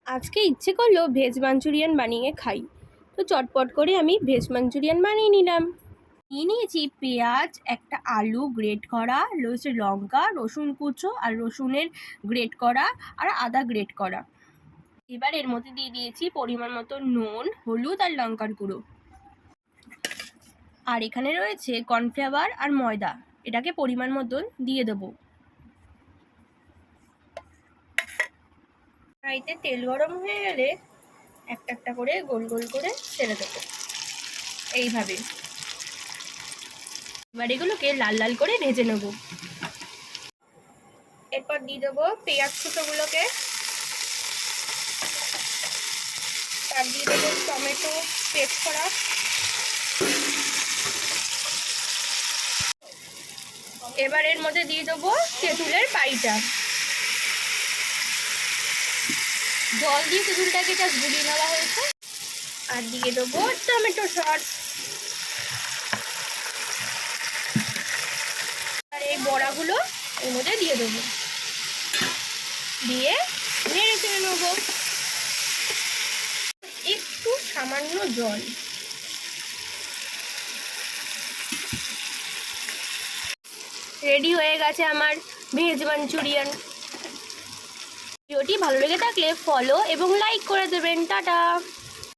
আজকে ইচ্ছে করলো ভেজ মাঞ্চুরিয়ান বানিয়ে খাই। তো চটপট করে আমি ভেজ মাঞ্চুরিয়ান বানিয়ে নিলাম। নিয়েছি পেঁয়াজ, একটা আলু গ্রেট করা, রয়েছে লঙ্কা, রসুন কুচো আর রসুনের গ্রেট করা আর আদা গ্রেট করা। এবার এর মধ্যে দিয়ে দিয়েছি পরিমাণ মতো নুন, হলুদ আর লঙ্কার গুঁড়ো। আর এখানে রয়েছে কর্নফ্লাওয়ার আর ময়দা, এটাকে পরিমাণ মতন দিয়ে দেবো। কড়াইতে তেল গরম হয়ে গেলে একটা একটা করে গোল গোল করে ছেড়ে দেবো এইভাবে। এবার এগুলোকে লাল লাল করে ভেজে নেব। এরপর দিয়ে দেবো পেঁয়াজ কুচোগুলোকে, তার দিয়ে দেবো টমেটো পেস্ট করা, এবার এর মধ্যে দিয়ে দেবো তেঁতুলের পাইটা। জল দিয়ে তেঁতুলটাকে জাস্ট গুলিয়ে নেওয়া হয়েছে। আর দিয়ে দেবো টমেটো সস। আর এই বড়াগুলো এর মধ্যে দিয়ে দেবো, দিয়ে নেড়ে চেড়ে নেবো। একটু সামান্য জল। রেডি হয়ে গেছে আমার ভেজ মাঞ্চুরিয়ান। ভিডিওটি ভালো লেগে থাকলে ফলো এবং লাইক করে দেবেন। টাটা।